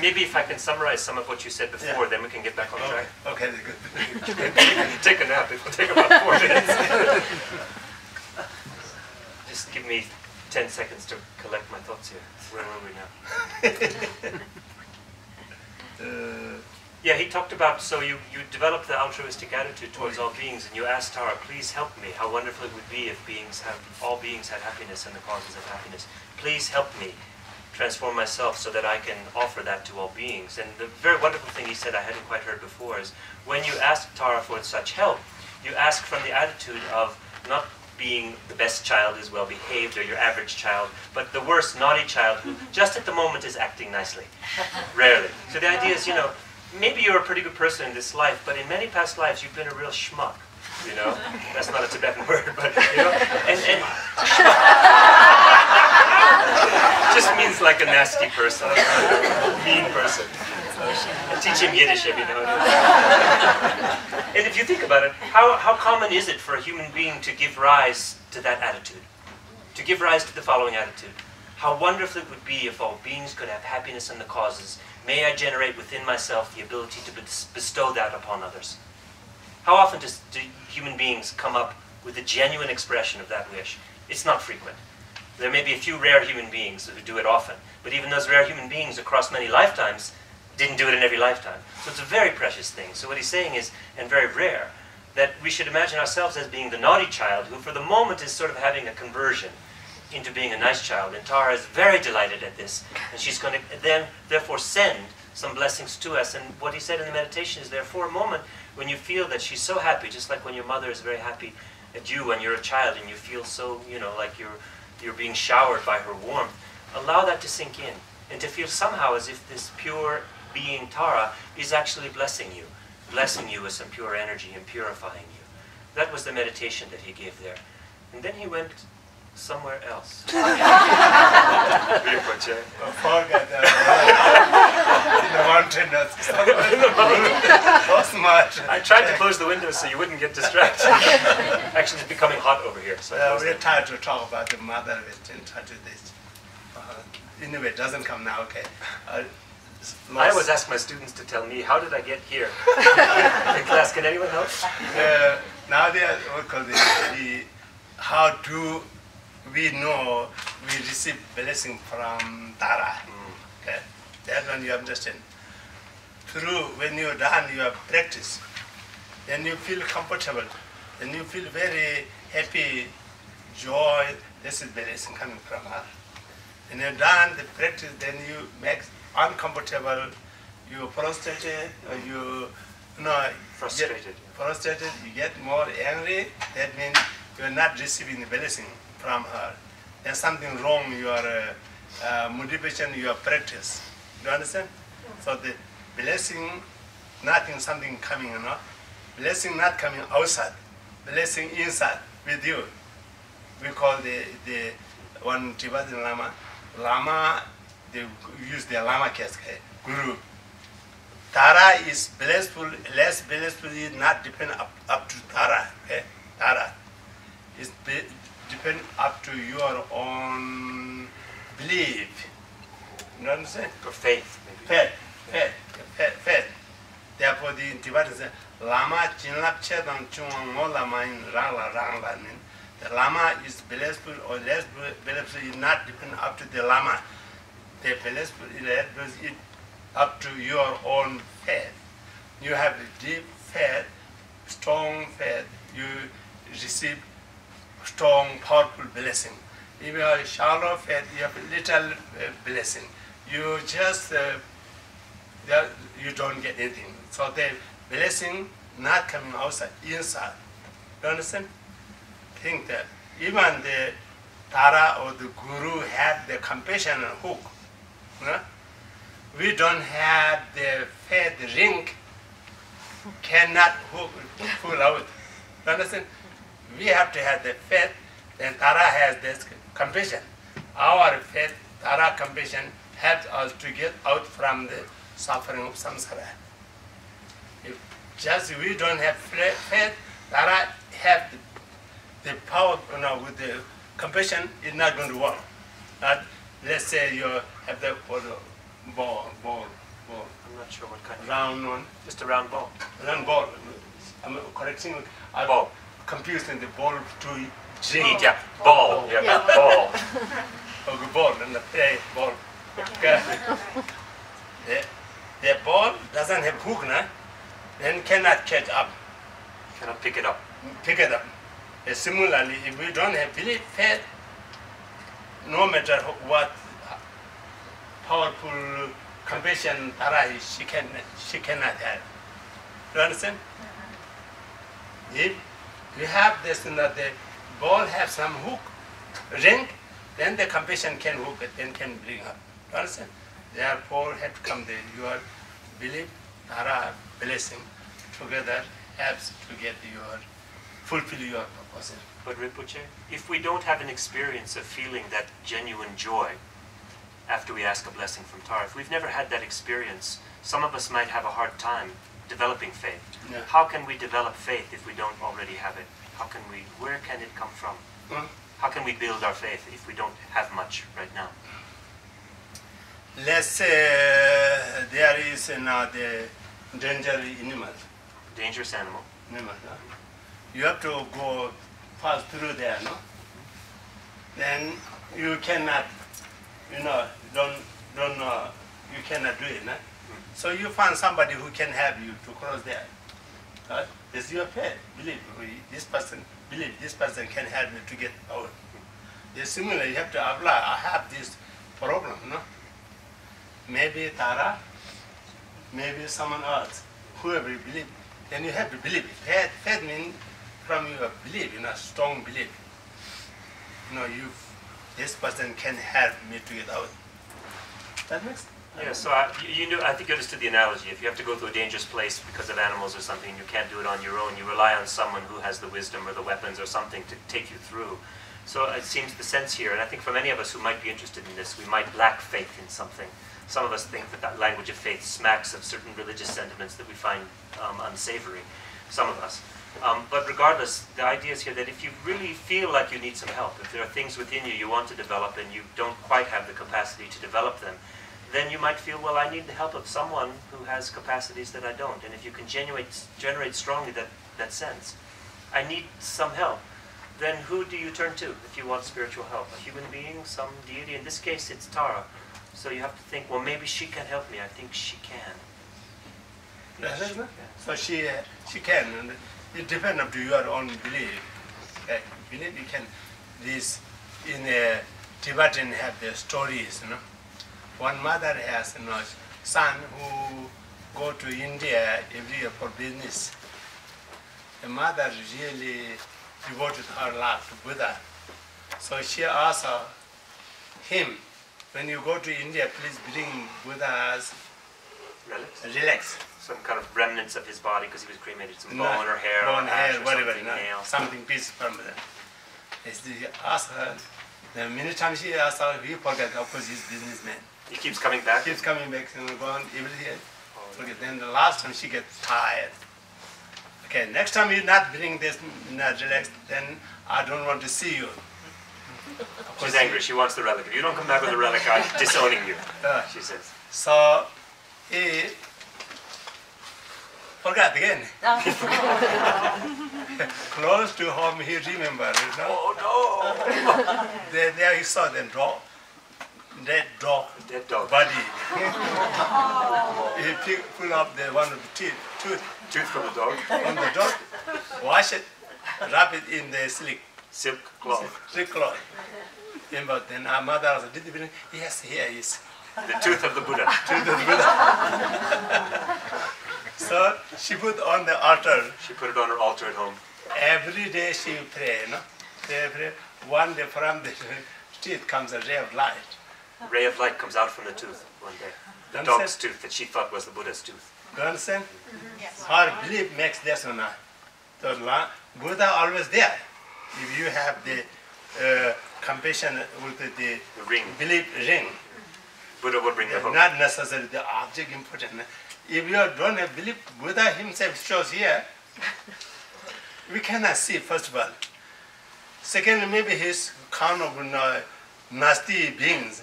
maybe if I can summarize some of what you said before, then we can get back on track. Okay, good. Take a nap. It will take about 4 minutes. Just give me 10 seconds to collect my thoughts here. Where are we now? Yeah, he talked about, so you developed the altruistic attitude towards all beings, and you asked Tara, please help me. How wonderful it would be if all beings had happiness and the causes of happiness. Please help me transform myself so that I can offer that to all beings. And the very wonderful thing he said I hadn't quite heard before is, when you ask Tara for such help, you ask from the attitude of not being the best child who's well behaved or your average child, but the worst naughty child who just at the moment is acting nicely. Rarely. So the idea is, maybe you're a pretty good person in this life, but in many past lives you've been a real schmuck. That's not a Tibetan word, but and just means like a nasty person, a mean person. Teach him Yiddish every now and then. And if you think about it, how common is it for a human being to give rise to that attitude? To give rise to the following attitude. How wonderful it would be if all beings could have happiness in the causes. May I generate within myself the ability to bestow that upon others. How often do human beings come up with a genuine expression of that wish? It's not frequent. There may be a few rare human beings who do it often, but even those rare human beings across many lifetimes didn't do it in every lifetime. So it's a very precious thing. So what he's saying is, and very rare, that we should imagine ourselves as being the naughty child who for the moment is sort of having a conversion into being a nice child. And Tara is very delighted at this, and she's going to then therefore send some blessings to us. And what he said in the meditation is, therefore, a moment when you feel that she's so happy, just like when your mother is very happy at you when you're a child and you feel so, like you're being showered by her warmth, allow that to sink in and to feel somehow as if this pure being Tara is actually blessing you with some pure energy and purifying you. That was the meditation that he gave there. And then he went somewhere else. Rinpoche. Forget that. In the mountain. In the mountain. So smart. I tried to close the windows so you wouldn't get distracted. Actually, it's becoming hot over here. So we're tired to talk about the mother. We're in touch with this. Anyway, it doesn't come now, okay. I always ask my students to tell me, how did I get here? In class, can anyone help? Now they are, how do we know we receive blessing from Tara? Okay? That one you understand. Through, when you're done your practice, then you feel comfortable, then you feel very happy, joy. This is blessing coming from her. When you're done the practice, then you make uncomfortable, you frustrated, or you frustrated, you get more angry. That means you're not receiving the blessing from her. There's something wrong in your motivation, your practice. Do you understand? So the blessing, nothing, something coming, blessing not coming outside, blessing inside with you. We call the one Tibetan Lama, they use the Lama case, Guru. Tara is blissful, less blissful is not depend up to Tara. Okay? Tara is depend up to your own belief. You understand? Or faith, maybe. Faith. Therefore, the Tibetans say, Lama chinlap chedan chung mo lama in rangla mean. The Lama is blissful or less blissful is not depend up to the Lama. The blissful is up to your own faith. You have a deep faith, strong faith. You receive strong, powerful blessing. If you have a shallow faith, you have a little blessing. You just you don't get anything. So the blessing not coming outside, inside. You understand? Think that even the Tara or the Guru have the compassion and hook. We don't have the faith ring, cannot pull out. You understand? We have to have the faith, then Tara has this compassion. Our faith, Tara compassion, helps us to get out from the suffering of samsara. If just we don't have faith, Tara have the power, with the compassion, it's not going to work. Let's say you have the ball, sure what kind. Round one. Just a round ball. Round ball. I'm correcting. I'm Ball. confusing the ball to drink. Eat, yeah. Ball. Yeah, ball. Okay, ball and the play ball. Okay. The ball doesn't have hook, nah? Then cannot catch up. Cannot pick it up. Pick it up. Similarly, if we don't have belief, faith, no matter what powerful compassion Tara is, she cannot have. Do you understand? If you have this, the ball have some hook, ring, then the compassion can hook it, then can bring up. Do you understand? Therefore, have to come there. Your belief, Tara, blessing together helps to get your fulfill your purpose. But Rinpoche, if we don't have an experience of feeling that genuine joy after we ask a blessing from Tara, if we've never had that experience, some of us might have a hard time developing faith. Yeah. How can we develop faith if we don't already have it? Where can it come from? How can we build our faith if we don't have much right now? Let's say there is the dangerous animal. Dangerous animal. You have to go pass through there, no? Then you cannot, you cannot do it, no? So you find somebody who can help you to cross there. It's your faith. Believe this person can help me to get out. Similarly, you have to apply. I have this problem, no? Maybe Tara, maybe someone else, whoever you believe. Then you have to believe it. Faith means from your belief, strong belief. This person can help me to get out. That makes sense? Yeah, so I think you understood the analogy. If you have to go to a dangerous place because of animals or something, and you can't do it on your own, you rely on someone who has the wisdom or the weapons or something to take you through. So it seems the sense here, and I think for many of us who might be interested in this, we might lack faith in something. Some of us think that language of faith smacks of certain religious sentiments that we find unsavory. Some of us. But regardless, the idea is here that if you really feel like you need some help, if there are things within you want to develop and you don't quite have the capacity to develop them, then you might feel, well, I need the help of someone who has capacities that I don't. And if you can generate strongly that sense, I need some help, then who do you turn to if you want spiritual help? A human being, some deity? In this case, it's Tara. So you have to think, well, maybe she can help me. I think she can. Yes. So she can. And it depends on your own belief. Believe you can. This in Tibetan have the stories. One mother has a son who go to India every year for business. The mother really devoted her life to Buddha. So she asked him, when you go to India, please bring Buddha's relics. Some kind of remnants of his body because he was cremated, some bone or hair, or ash or whatever, nail. something piece from them. He asked her, the many times she asked her, he forgot, of course he's businessman. He keeps coming back? Keeps coming back and gone every year. Okay, then the last time she gets tired. Okay, next time you not bring this relics, then I don't want to see you. She's angry. She wants the relic. If you don't come back with the relic, I'm disowning you, she says. So he forgot again. Close to home, he remembered. Oh no! There he saw the dead dog body. He pulled up the one of the tooth from the dog. From the dog, wash it, wrap it in the silk cloth. Silk cloth. But then our mother also did the building. Yes, here is. The tooth of the Buddha. Tooth of the Buddha. So she put on the altar. She put it on her altar at home. Every day she pray, Pray. One day from the teeth comes a ray of light. A ray of light comes out from the tooth one day. The dog's tooth that she thought was the Buddha's tooth. Do you understand? Yes. Her belief makes this one. So Buddha always there. If you have the compassion with the ring. Belief ring. Buddha would bring the hook. Not necessarily the object important. If you don't have belief, Buddha himself shows here. We cannot see, first of all. Second, maybe he's kind of nasty beings.